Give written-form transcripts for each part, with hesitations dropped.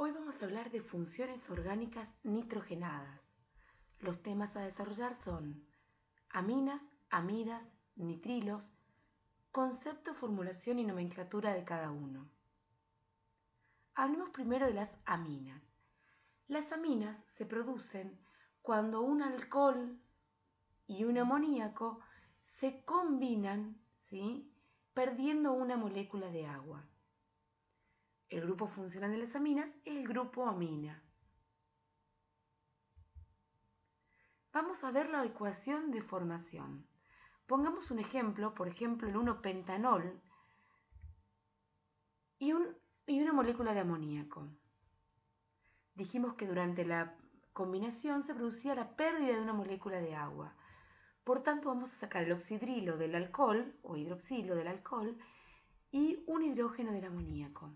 Hoy vamos a hablar de funciones orgánicas nitrogenadas. Los temas a desarrollar son aminas, amidas, nitrilos, concepto, formulación y nomenclatura de cada uno. Hablemos primero de las aminas. Las aminas se producen cuando un alcohol y un amoníaco se combinan, ¿sí?, perdiendo una molécula de agua. El grupo funcional de las aminas es el grupo amina. Vamos a ver la ecuación de formación. Pongamos un ejemplo, por ejemplo, el 1-pentanol y una molécula de amoníaco. Dijimos que durante la combinación se producía la pérdida de una molécula de agua. Por tanto, vamos a sacar el oxidrilo del alcohol, o hidroxilo del alcohol, y un hidrógeno del amoníaco.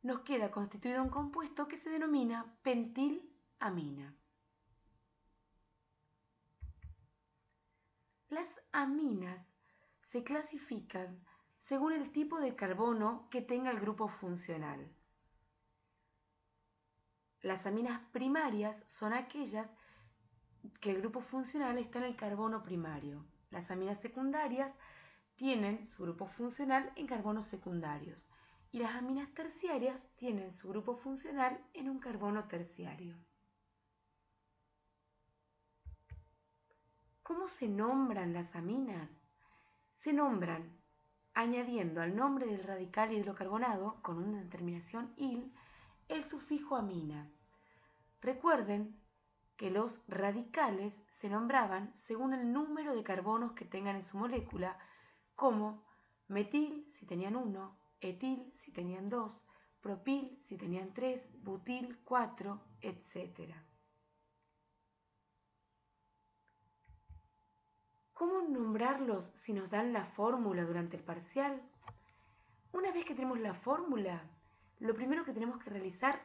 Nos queda constituido un compuesto que se denomina pentilamina. Las aminas se clasifican según el tipo de carbono que tenga el grupo funcional. Las aminas primarias son aquellas que el grupo funcional está en el carbono primario. Las aminas secundarias tienen su grupo funcional en carbonos secundarios. Y las aminas terciarias tienen su grupo funcional en un carbono terciario. ¿Cómo se nombran las aminas? Se nombran añadiendo al nombre del radical hidrocarbonado, con una terminación -il, el sufijo amina. Recuerden que los radicales se nombraban según el número de carbonos que tengan en su molécula, como metil si tenían 1, etil si tenían 2, propil si tenían 3, butil 4, etc. ¿Cómo nombrarlos si nos dan la fórmula durante el parcial? Una vez que tenemos la fórmula, lo primero que tenemos que realizar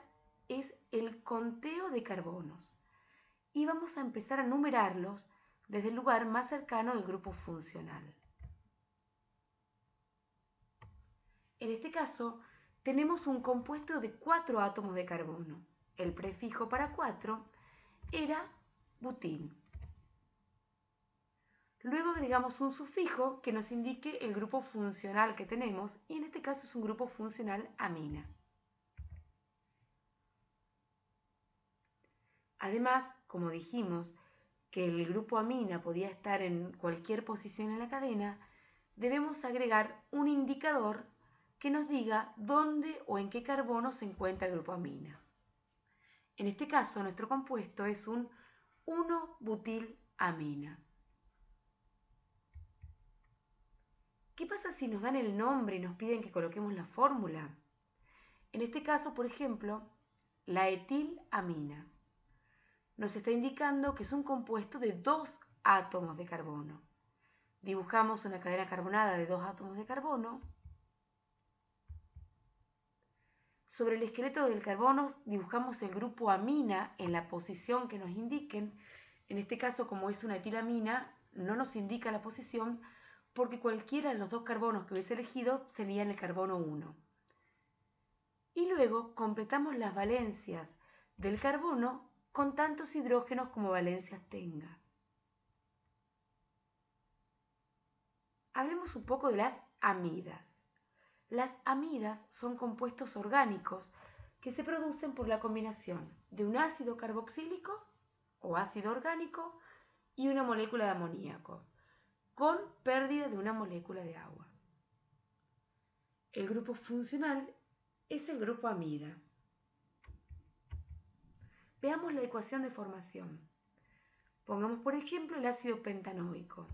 es el conteo de carbonos. Y vamos a empezar a numerarlos desde el lugar más cercano del grupo funcional. En este caso, tenemos un compuesto de 4 átomos de carbono. El prefijo para 4 era butil. Luego agregamos un sufijo que nos indique el grupo funcional que tenemos, y en este caso es un grupo funcional amina. Además, como dijimos que el grupo amina podía estar en cualquier posición en la cadena, debemos agregar un indicador que nos diga dónde o en qué carbono se encuentra el grupo amina. En este caso, nuestro compuesto es un 1-butilamina. ¿Qué pasa si nos dan el nombre y nos piden que coloquemos la fórmula? En este caso, por ejemplo, la etilamina nos está indicando que es un compuesto de 2 átomos de carbono. Dibujamos una cadena carbonada de 2 átomos de carbono. Sobre el esqueleto del carbono dibujamos el grupo amina en la posición que nos indiquen. En este caso, como es una etilamina, no nos indica la posición porque cualquiera de los 2 carbonos que hubiese elegido sería el carbono 1. Y luego completamos las valencias del carbono con tantos hidrógenos como valencias tenga. Hablemos un poco de las amidas. Las amidas son compuestos orgánicos que se producen por la combinación de un ácido carboxílico o ácido orgánico y una molécula de amoníaco, con pérdida de una molécula de agua. El grupo funcional es el grupo amida. Veamos la ecuación de formación. Pongamos por ejemplo el ácido pentanoico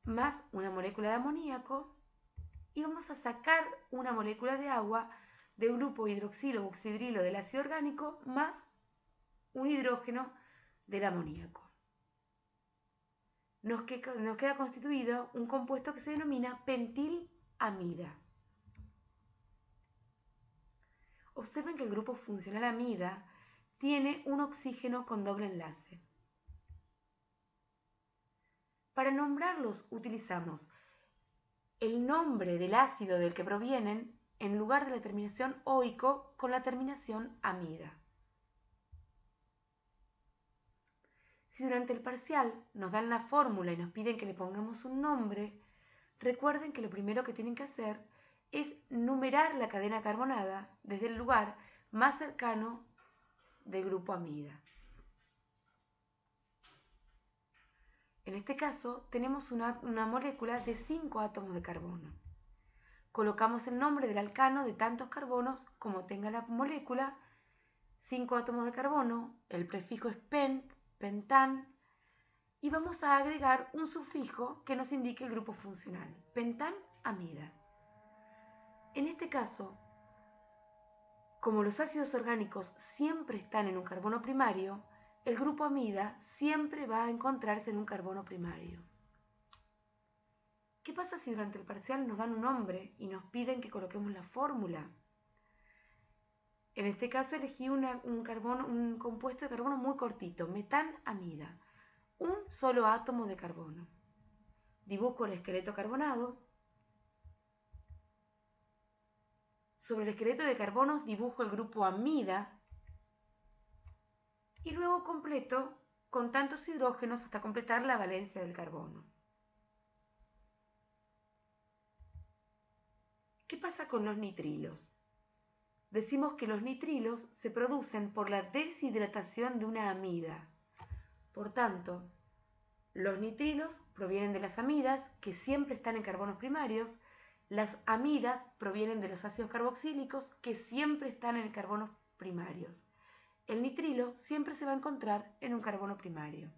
más una molécula de amoníaco, y vamos a sacar una molécula de agua de un grupo hidroxilo o oxidrilo del ácido orgánico más un hidrógeno del amoníaco. Nos queda constituido un compuesto que se denomina pentilamida. Observen que el grupo funcional amida tiene un oxígeno con doble enlace. Para nombrarlos utilizamos el nombre del ácido del que provienen en lugar de la terminación oico con la terminación amida. Si durante el parcial nos dan la fórmula y nos piden que le pongamos un nombre, recuerden que lo primero que tienen que hacer es numerar la cadena carbonada desde el lugar más cercano del grupo amida. En este caso tenemos una molécula de 5 átomos de carbono. Colocamos el nombre del alcano de tantos carbonos como tenga la molécula, 5 átomos de carbono, el prefijo es pent, pentán, y vamos a agregar un sufijo que nos indique el grupo funcional, pentán-amida. En este caso, como los ácidos orgánicos siempre están en un carbono primario, el grupo amida siempre va a encontrarse en un carbono primario. ¿Qué pasa si durante el parcial nos dan un nombre y nos piden que coloquemos la fórmula? En este caso elegí un compuesto de carbono muy cortito, metán-amida, un solo átomo de carbono. Dibujo el esqueleto carbonado. Sobre el esqueleto de carbonos dibujo el grupo amida y luego completo con tantos hidrógenos hasta completar la valencia del carbono. ¿Qué pasa con los nitrilos? Decimos que los nitrilos se producen por la deshidratación de una amida. Por tanto, los nitrilos provienen de las amidas, que siempre están en carbonos primarios. Las amidas provienen de los ácidos carboxílicos, que siempre están en carbonos primarios. El nitrilo siempre se va a encontrar en un carbono primario.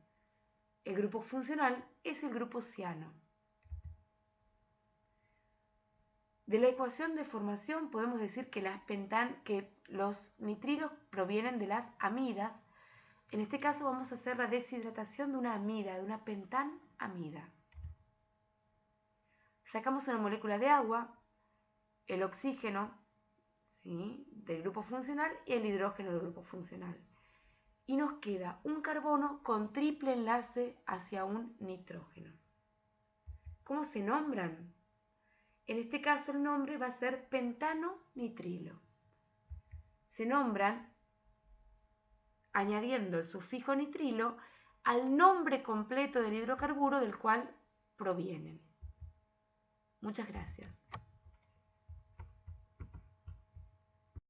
El grupo funcional es el grupo ciano. De la ecuación de formación podemos decir que los nitrilos provienen de las amidas. En este caso vamos a hacer la deshidratación de una amida, de una pentán-amida. Sacamos una molécula de agua, el oxígeno, ¿sí?, del grupo funcional y el hidrógeno del grupo funcional. Y nos queda un carbono con triple enlace hacia un nitrógeno. ¿Cómo se nombran? En este caso el nombre va a ser pentano-nitrilo. Se nombran añadiendo el sufijo nitrilo al nombre completo del hidrocarburo del cual provienen. Muchas gracias.